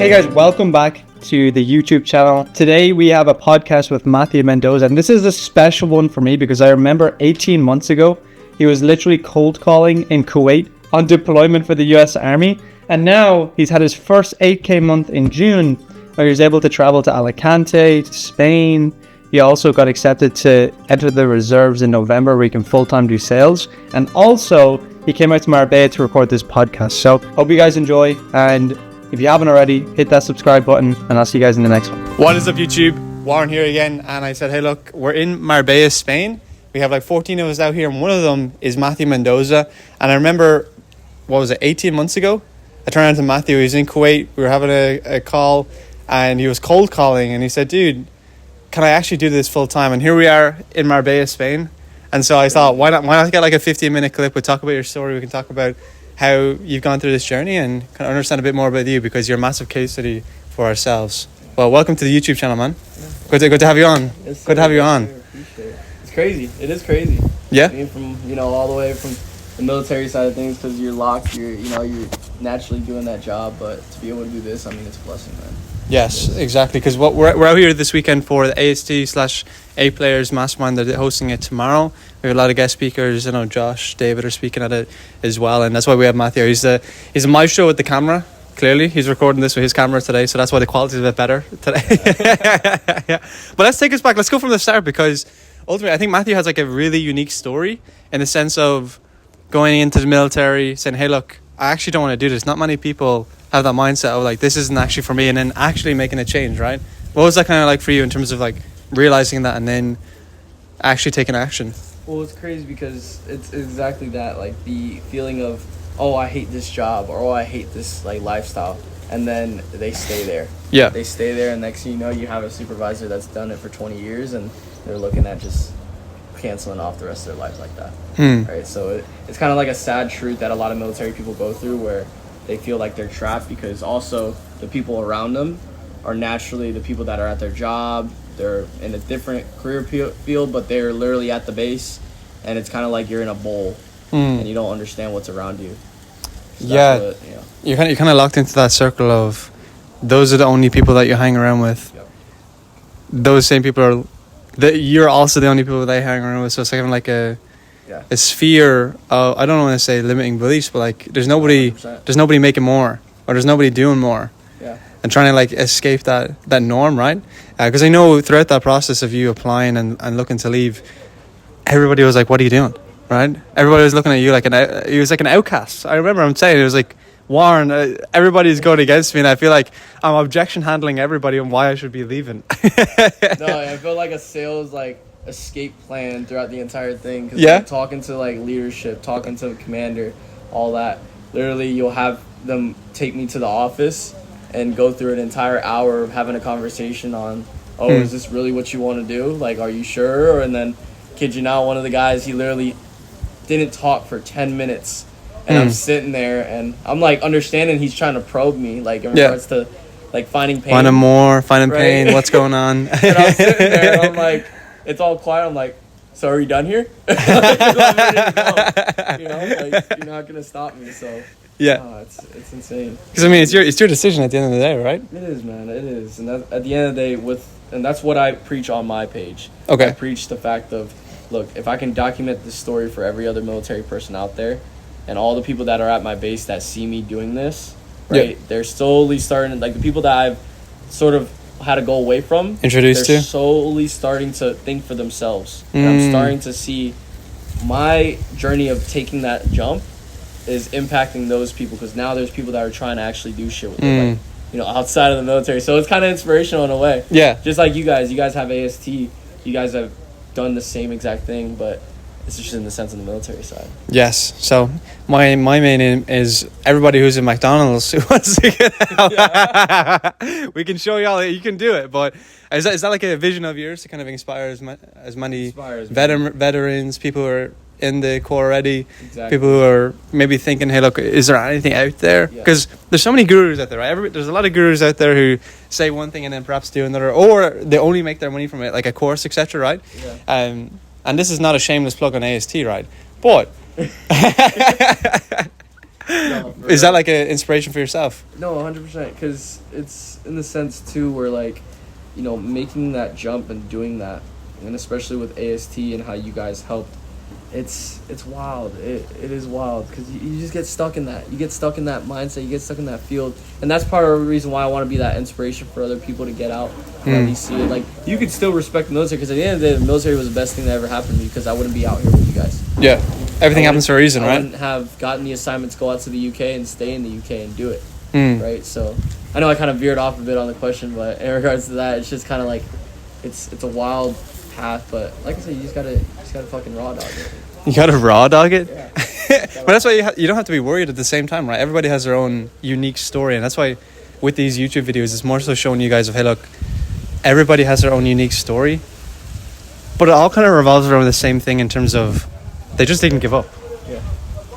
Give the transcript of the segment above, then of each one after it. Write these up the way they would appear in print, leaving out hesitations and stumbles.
Hey guys, welcome back to the YouTube channel. Today we have a podcast with Matthew Mendoza, and this is a special one for me because I remember 18 months ago, he was literally cold calling in Kuwait on deployment for the US Army, and now he's had his first 8K month in June where he was able to travel to Alicante, to Spain. He also got accepted to enter the reserves in November where he can full-time do sales, and also he came out to Marbella to record this podcast. So hope you guys enjoy, and if you haven't already, hit that subscribe button, and I'll see you guys in the next one. What is up, YouTube? Warren here again, and I said, hey, look, we're in Marbella, Spain. We have like 14 of us out here, and one of them is Matthew Mendoza. And I remember, 18 months ago? I turned around to Matthew. He was in Kuwait. We were having a call, and he was cold calling, and he said, dude, can I actually do this full time? And here we are in Marbella, Spain. And so I thought, why not get like a 15-minute clip? We'll talk about your story. We can talk about how you've gone through this journey and kind of understand a bit more about you, because you're a massive case study for ourselves. Well, welcome to the YouTube channel, man. Yeah. Good to have you on. Yes, good to have you on. Appreciate it. It's crazy. It is crazy. Yeah. Being from, all the way from the military side of things, because you're locked, you're naturally doing that job, but to be able to do this, I mean, it's a blessing, man. Yes, exactly. Because we're out here this weekend for the AST/A Players Mastermind. They're hosting it tomorrow. We have a lot of guest speakers. I know Josh, David are speaking at it as well, and that's why we have Matthew. He's a maestro with the camera. Clearly, he's recording this with his camera today, so that's why the quality is a bit better today. Yeah. But let's take us back. Let's go from the start, because ultimately, I think Matthew has like a really unique story in the sense of going into the military, saying, "Hey, look, I actually don't want to do this." Not many people have that mindset of like, this isn't actually for me, and then actually making a change, right? What was that kind of like for you in terms of like realizing that and then actually taking action? Well, it's crazy because it's exactly that, like the feeling of, oh, I hate this job, or oh, I hate this like lifestyle, and then they stay there. Yeah. They stay there, and next thing you know, you have a supervisor that's done it for 20 years, and they're looking at just canceling off the rest of their lives like that. Right? So it's kind of like a sad truth that a lot of military people go through, where they feel like they're trapped, because also the people around them are naturally the people that are at their job. They're in a different career field, but they're literally at the base, and it's kind of like you're in a bowl, and you don't understand what's around you. So yeah, you're kind of locked into that circle of those are the only people that you hang around with. Yep. Those same people are that you're also the only people they hang around with. So it's kind of like a sphere of, I don't want to say limiting beliefs, but like there's nobody 100%. Making more, or there's nobody doing more. Yeah. And trying to like escape that norm, right? Because I know throughout that process of you applying and looking to leave, everybody was like, "What are you doing?" Right? Everybody was looking at you like he was like an outcast. I remember him saying, it was like, "Warren, everybody's going against me," and I feel like I'm objection handling everybody on why I should be leaving. No, I feel like a sales escape plan throughout the entire thing. Cause like, talking to like leadership, talking to the commander, all that. Literally, you'll have them take me to the office and go through an entire hour of having a conversation on, is this really what you want to do? Like, are you sure? And then, kid you not, one of the guys, he literally didn't talk for 10 minutes. And I'm sitting there, and I'm like understanding he's trying to probe me, like in regards to like finding pain. Finding pain, what's going on? And I'm sitting there, and I'm like, it's all quiet. I'm like, so are you done here? I'm ready to go. Like, you're not gonna stop me. So it's insane. Because I mean, it's your decision at the end of the day, right? It is, man. It is, and that, at the end of the day, and that's what I preach on my page. Okay. I preach the fact of, look, if I can document this story for every other military person out there, and all the people that are at my base that see me doing this, right? Yeah. They're slowly starting, like the people that I've sort of had to go away from, they're slowly starting to think for themselves. And I'm starting to see my journey of taking that jump is impacting those people, because now there's people that are trying to actually do shit with it, like, outside of the military. So it's kind of inspirational in a way. Yeah. Just like you guys have AST, you guys have done the same exact thing, but it's just in the sense of the military side. Yes. So my main aim is everybody who's in McDonald's who wants to get out. We can show you all that you can do it. But is that like a vision of yours to kind of inspire as many veterans, people who are in the Corps already, people who are maybe thinking, hey, look, is there anything out there? Because there's so many gurus out there, right? There's a lot of gurus out there who say one thing and then perhaps do another, or they only make their money from it, like a course, etc., right? Yeah. And this is not a shameless plug on AST, right? But No, Is that like an inspiration for yourself? No, 100%. Because it's in the sense too where like, you know, making that jump and doing that, and especially with AST and how you guys helped, it's wild. It is wild because you just get stuck in that. You get stuck in that mindset. You get stuck in that field, and that's part of the reason why I want to be that inspiration for other people to get out and at least see it. Like, you could still respect the military because at the end of the day, the military was the best thing that ever happened to me because I wouldn't be out here with you guys. Yeah, everything happens for a reason, I right? wouldn't have gotten the assignment to go out to the UK and stay in the UK and do it, Mm. right? So I know I kind of veered off a bit on the question, but in regards to that, it's just kind of like it's a wild path. But like I said, you just gotta fucking raw dog it. You gotta raw dog it. Yeah. But that's why you don't have to be worried at the same time, right? Everybody has their own unique story, and that's why with these YouTube videos, it's more so showing you guys of, hey, look, everybody has their own unique story, but it all kind of revolves around the same thing in terms of they just didn't give up. Yeah.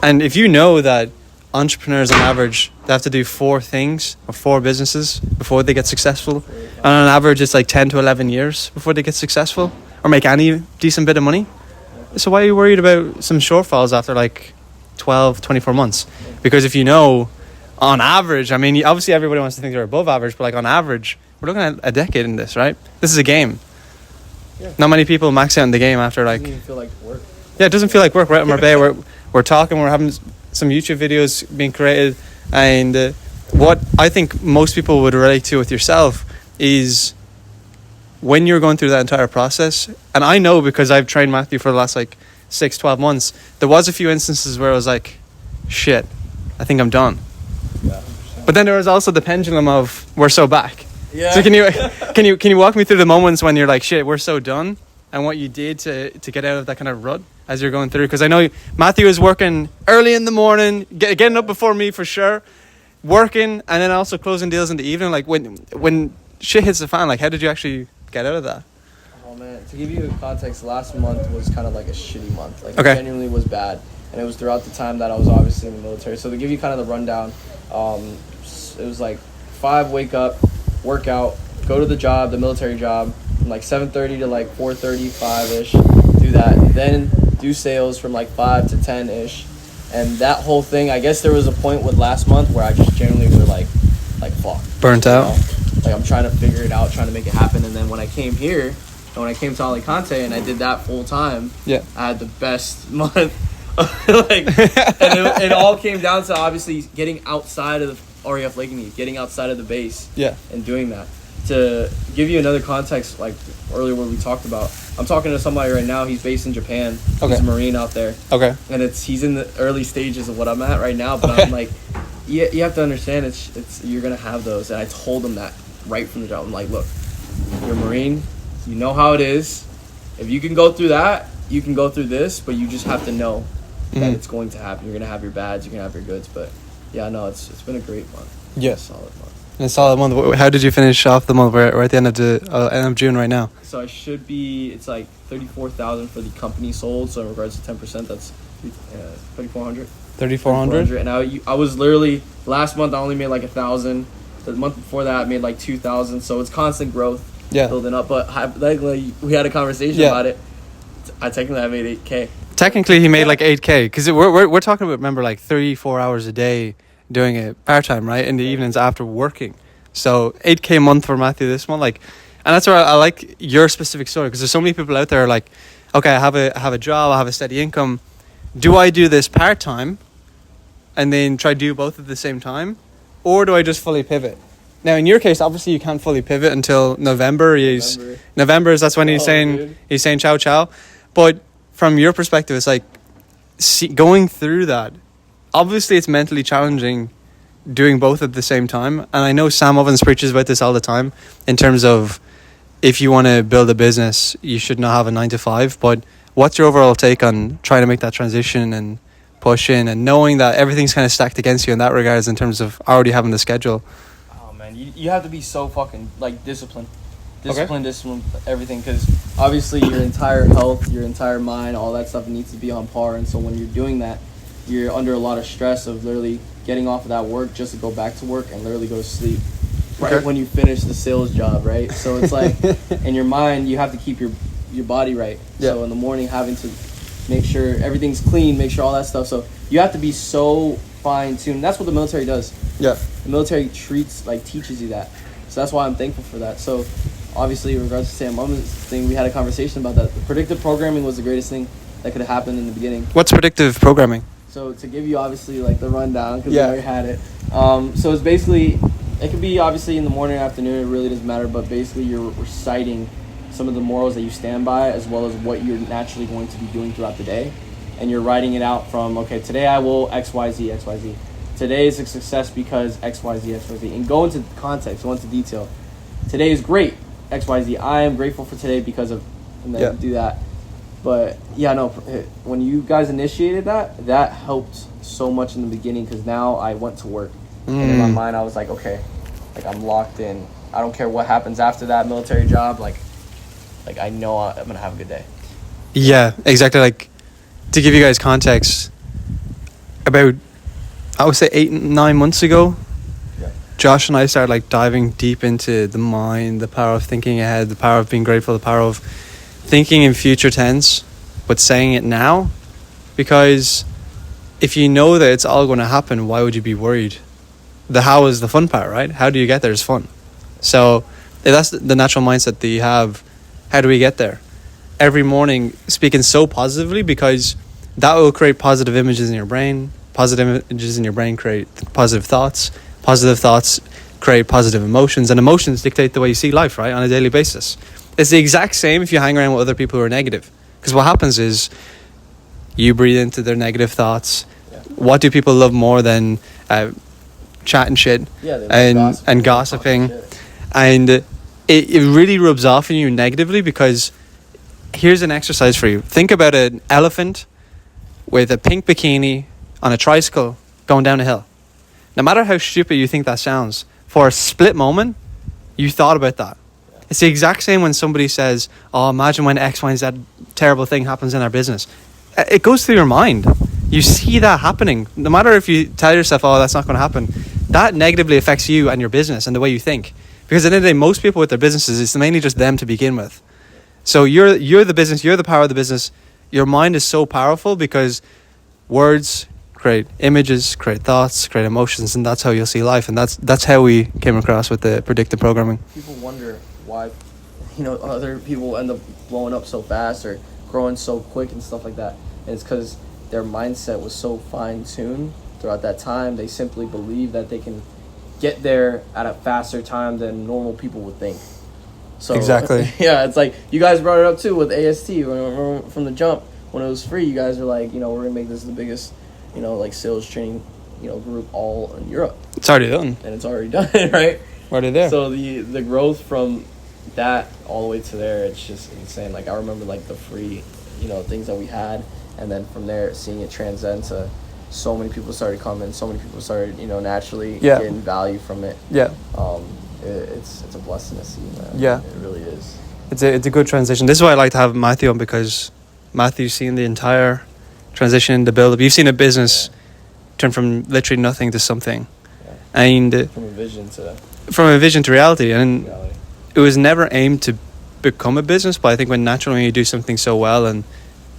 And if you know that entrepreneurs on average, they have to do 4 things or 4 businesses before they get successful, and on average it's like 10 to 11 years before they get successful or make any decent bit of money. So why are you worried about some shortfalls after like 12, 24 months? Because if you know, on average, I mean, obviously everybody wants to think they're above average, but like on average, we're looking at a decade in this, right? This is a game. Yeah. Not many people max out in the game after like... It doesn't even feel like work. Yeah, it doesn't feel like work. We're at Marbella, we're talking, we're having some YouTube videos being created, and what I think most people would relate to with yourself is when you're going through that entire process, and I know because I've trained Matthew for the last like 6-12 months, there was a few instances where I was like, shit, I think I'm done. Yeah. But then there was also the pendulum of we're so back. Yeah. So can you walk me through the moments when you're like, shit, we're so done, and what you did to get out of that kind of rut as you're going through? Because I know Matthew is working early in the morning, getting up before me for sure, working, and then also closing deals in the evening. Like when shit hits the fan, like how did you actually get out of that? Oh man, to give you context, last month was kind of like a shitty month. Like, Okay. It genuinely was bad, and it was throughout the time that I was obviously in the military. So to give you kind of the rundown, it was like 5, wake up, work out, go to the job, the military job, from like 7:30 to like 4:30, 5-ish, do that, then do sales from like 5 to 10-ish, and that whole thing, I guess there was a point with last month where I just generally were like fuck. Burnt out. Like, I'm trying to figure it out, trying to make it happen, and then when I came here, and when I came to Alicante and I did that full time, Yeah. I had the best month. Like, and it all came down to obviously getting outside of the RAF Lakenheath, getting outside of the base, Yeah. and doing that. To give you another context, like earlier what we talked about, I'm talking to somebody right now. He's based in Japan. Okay. He's a Marine out there, Okay. and he's in the early stages of what I'm at right now. But Okay. I'm like, you have to understand, it's you're gonna have those, and I told him that right from the job. I'm like, look, you're a Marine, you know how it is. If you can go through that, you can go through this, but you just have to know that it's going to happen. You're gonna have your bads, you're gonna have your goods, but yeah, no, it's been a great month. Yeah. Solid month. And a solid month. How did you finish off the month? We're at the end of June right now. So I should be, it's like 34,000 for the company sold. So in regards to 10%, that's 3,400. 3,400. And I was literally, last month I only made like 1,000. The month before that I made like 2,000. So it's constant growth, Yeah. building up. But hypothetically, we had a conversation about it. I made 8K. Technically, he made like 8K because we're talking about, remember, like 3-4 hours a day doing it part time, right? In the evenings after working. So 8K a month for Matthew this month, like, and that's where I like your specific story, because there's so many people out there like, okay, I have a job, I have a steady income. Do I do this part time and then try to do both at the same time, or do I just fully pivot? Now, in your case, obviously you can't fully pivot until November. November, that's when he's saying ciao ciao. But from your perspective, it's like going through that. Obviously, it's mentally challenging doing both at the same time. And I know Sam Ovens preaches about this all the time in terms of if you want to build a business, you should not have a 9-to-5. But what's your overall take on trying to make that transition and push in and knowing that everything's kind of stacked against you in that regards in terms of already having the schedule? Oh man, you have to be so fucking like disciplined, everything, because obviously your entire health, your entire mind, all that stuff needs to be on par. And so when you're doing that, you're under a lot of stress of literally getting off of that work just to go back to work and literally go to sleep right when you finish the sales job, right? So it's like in your mind you have to keep your body right. Yeah. So in the morning having to make sure everything's clean, make sure all that stuff. So you have to be so fine-tuned. That's what the military does. Yeah. The military teaches you that. So that's why I'm thankful for that. So obviously, in regards to Sam Mum's thing, we had a conversation about that. The predictive programming was the greatest thing that could have happened in the beginning. What's predictive programming? So to give you obviously like the rundown, because we already had it. So it's basically, it could be obviously in the morning or afternoon, it really doesn't matter, but basically you're reciting some of the morals that you stand by, as well as what you're naturally going to be doing throughout the day. And you're writing it out from, okay, today I will X, Y, Z, X, Y, Z. Today is a success because X, Y, Z, X, Y, Z. And go into context, go into detail. Today is great, X, Y, Z. I am grateful for today because of, and then do that. But yeah, no, when you guys initiated that, that helped so much in the beginning, because now I went to work. And in my mind, I was like, okay, like I'm locked in. I don't care what happens after that military job. Like I know I'm going to have a good day. Yeah, exactly. Like, to give you guys context, about, I would say 8-9 months ago, Josh and I started like diving deep into the mind, the power of thinking ahead, the power of being grateful, the power of thinking in future tense, but saying it now. Because if you know that it's all going to happen, why would you be worried? The how is the fun part, right? How do you get there is fun. So if that's the natural mindset that you have, how do we get there? Every morning speaking so positively, because that will create positive images in your brain. Positive images in your brain create positive thoughts. Positive thoughts create positive emotions, and emotions dictate the way you see life, right, on a daily basis. It's the exact same if you hang around with other people who are negative, because what happens is you breathe into their negative thoughts. What do people love more than chatting shit and gossiping? And it really rubs off on you negatively, because here's an exercise for you. Think about an elephant with a pink bikini on a tricycle going down a hill. No matter how stupid you think that sounds, for a split moment, you thought about that. It's the exact same when somebody says, oh, imagine when X, Y, and Z terrible thing happens in our business. It goes through your mind. You see that happening. No matter if you tell yourself, oh, that's not going to happen, that negatively affects you and your business and the way you think. Because at the end of the day, most people with their businesses, it's mainly just them to begin with. So you're the business, you're the power of the business. Your mind is so powerful, because words create images, create thoughts, create emotions, and that's how you'll see life. And that's how we came across with the predictive programming. People wonder why, other people end up blowing up so fast or growing so quick and stuff like that. And it's because their mindset was so fine-tuned throughout that time. They simply believe that they can get there at a faster time than normal people would think. So exactly. Yeah, it's like you guys brought it up too with AST. From the jump, when it was free, you guys were like, we're gonna make this the biggest, like sales training, group all in Europe. It's already done. And it's already done, right? Already there. So the growth from that all the way to there, it's just insane. Like I remember like the free, things that we had, and then from there seeing it transcend to so many people started coming, so many people started, naturally getting value from it. Yeah. It's a blessing to see, man. Yeah. It really is. It's a good transition. This is why I like to have Matthew on, because Matthew's seen the entire transition, the build up. You've seen a business turn from literally nothing to something. Yeah. And from a vision to reality. And it was never aimed to become a business, but I think when you do something so well and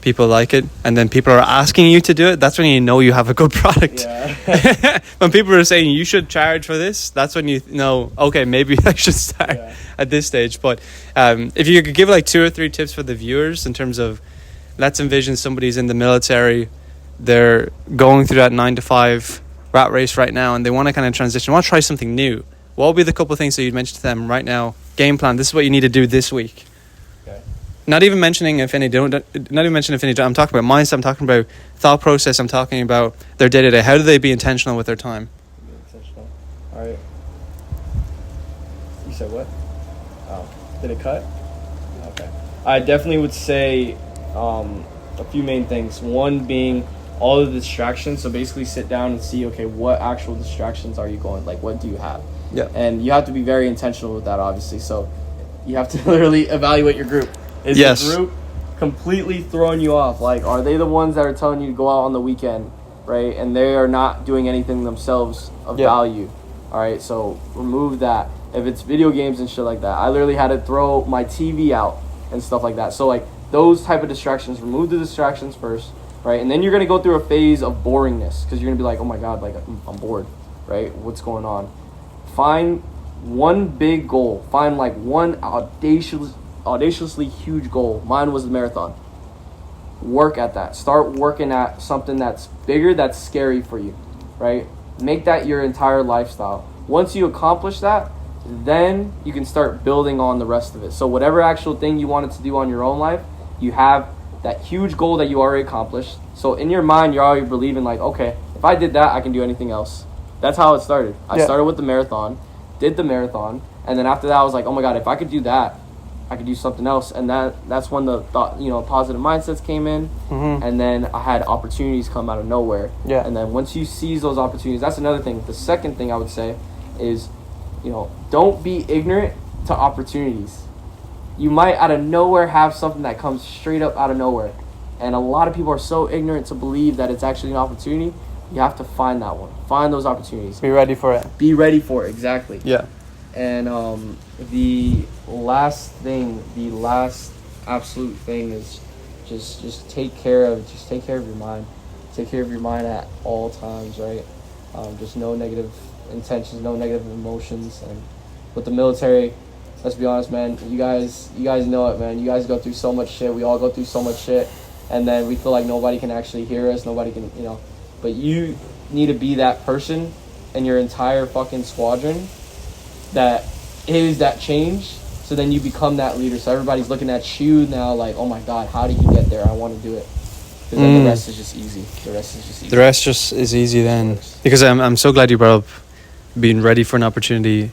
people like it, and then people are asking you to do it, that's when you know you have a good product. Yeah. When people are saying you should charge for this, that's when you know, okay, maybe I should start at this stage. But if you could give like 2 or 3 tips for the viewers in terms of, let's envision somebody's in the military, they're going through that 9-to-5 rat race right now, and they want to kind of transition, want to try something new. What would be the couple of things that you'd mention to them right now? Game plan, this is what you need to do this week. Not even mentioning Affinity. I'm talking about mindset. I'm talking about thought process. I'm talking about their day-to-day. How do they be intentional with their time? Intentional. All right. You said what? Oh, did it cut? Okay. I definitely would say a few main things. One being all of the distractions. So basically sit down and see, okay, what actual distractions are you going? Like, what do you have? Yeah. And you have to be very intentional with that, obviously. So you have to literally evaluate your group. Is the group completely throwing you off? Like, are they the ones that are telling you to go out on the weekend, right? And they are not doing anything themselves of value, all right? So remove that. If it's video games and shit like that, I literally had to throw my TV out and stuff like that. So, like, those type of distractions. Remove the distractions first, right? And then you're going to go through a phase of boringness because you're going to be like, oh my God, like I'm bored, right? What's going on? Find one big goal. Find like one audaciously huge goal. Mine was the marathon. Work at that. Start working at something that's bigger, that's scary for you, right? Make that your entire lifestyle. Once you accomplish that, then you can start building on the rest of it. So whatever actual thing you wanted to do on your own life, you have that huge goal that you already accomplished. So in your mind, you're already believing like, okay, if I did that, I can do anything else. That's how it started. I started with the marathon, did the marathon, and then after that, I was like, oh my God, if I could do that, I could do something else. And that's when the thought, positive mindsets came in. And then I had opportunities come out of nowhere. And then once you seize those opportunities, that's another thing. The second thing I would say is, don't be ignorant to opportunities. You might out of nowhere have something that comes straight up out of nowhere. And a lot of people are so ignorant to believe that it's actually an opportunity. You have to find that one. Find those opportunities. Be ready for it. Be ready for it, exactly. Yeah. And the last absolute thing is just take care of your mind. Take care of your mind at all times, right? Just no negative intentions, no negative emotions. And with the military, let's be honest, man, you guys know it, man. You guys go through so much shit. We all go through so much shit. And then we feel like nobody can actually hear us. Nobody can, But you need to be that person in your entire fucking squadron that is that change. So then you become that leader. So everybody's looking at you now like, oh my God, how did he get there? I want to do it. Because then the rest is just easy. The rest just is easy then. Because I'm so glad you brought up being ready for an opportunity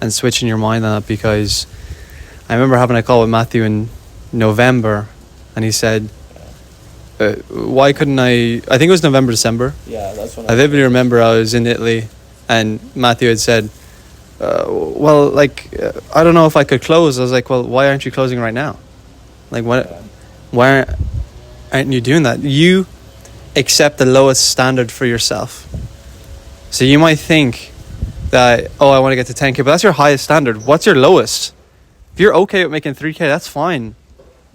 and switching your mind on that, because I remember having a call with Matthew in November and he said, why couldn't I think it was November, December. Yeah, that's when I vividly remember I was in Italy and Matthew had said, I don't know if I could close. I was like, well, why aren't you closing right now? Like, why aren't you doing that? You accept the lowest standard for yourself. So you might think that, I want to get to 10K, but that's your highest standard. What's your lowest? If you're okay with making 3K, that's fine.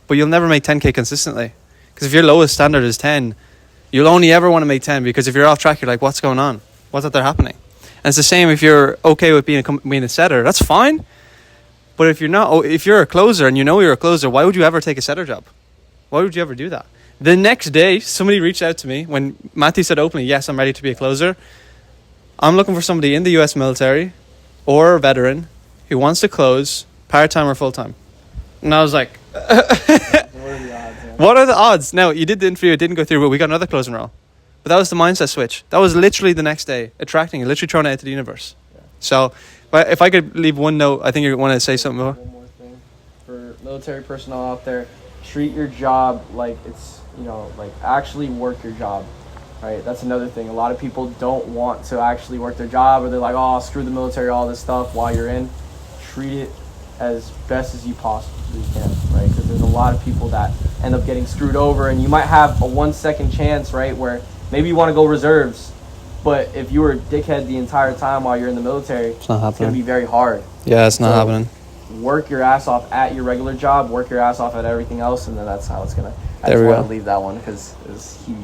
But you'll never make 10K consistently. Because if your lowest standard is 10, you'll only ever want to make 10, because if you're off track, you're like, what's going on? What's out there happening? And it's the same if you're okay with being a setter. That's fine. But if you're not, if you're a closer and you're a closer, why would you ever take a setter job? Why would you ever do that? The next day, somebody reached out to me when Matthew said openly, yes, I'm ready to be a closer. I'm looking for somebody in the US military or a veteran who wants to close part-time or full-time. And I was like, what are the odds? Now, you did the interview, it didn't go through, but we got another closing role. But that was the mindset switch. That was literally the next day, attracting it, literally throwing it into the universe. Yeah. So, if I could leave one note, I think you want to say something more. One more thing. For military personnel out there, treat your job like it's, actually work your job, right? That's another thing. A lot of people don't want to actually work their job, or they're like, oh, screw the military, all this stuff while you're in. Treat it as best as you possibly can, right? Because there's a lot of people that end up getting screwed over, and you might have a 1 second chance, right, where maybe you want to go reserves, but if you were a dickhead the entire time while you're in the military, it's going to be very hard. Yeah, it's not happening. Work your ass off at your regular job, work your ass off at everything else, and then that's how it's going to... I just want to leave that one because it was huge.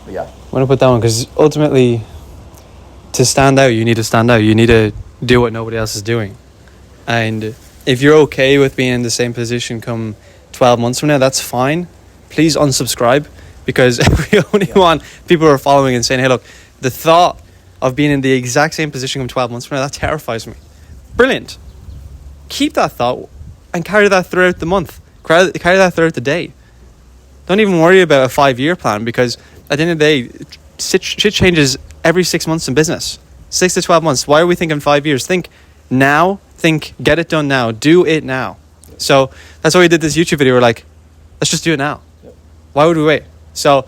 But yeah. I want to put that one because ultimately, to stand out, you need to stand out. You need to do what nobody else is doing. And if you're okay with being in the same position come 12 months from now, that's fine. Please unsubscribe, because we only want people who are following and saying, hey, look, the thought of being in the exact same position come 12 months from now, that terrifies me. Brilliant. Keep that thought and carry that throughout the month. Carry that throughout the day. Don't even worry about a 5-year plan, because at the end of the day, shit changes every 6 months in business. 6 to 12 months. Why are we thinking 5 years? Think now. Think, get it done now. Do it now. So that's why we did this YouTube video. We're like, let's just do it now. Yep. Why would we wait? So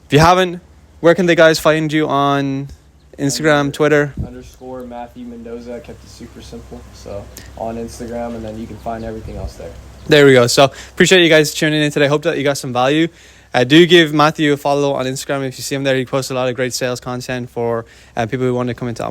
if you haven't, where can the guys find you on Instagram, Twitter? _ Matthew Mendoza. I kept it super simple. So on Instagram, and then you can find everything else there. There we go. So appreciate you guys tuning in today. Hope that you got some value. Do give Matthew a follow on Instagram. If you see him there, he posts a lot of great sales content for people who want to come into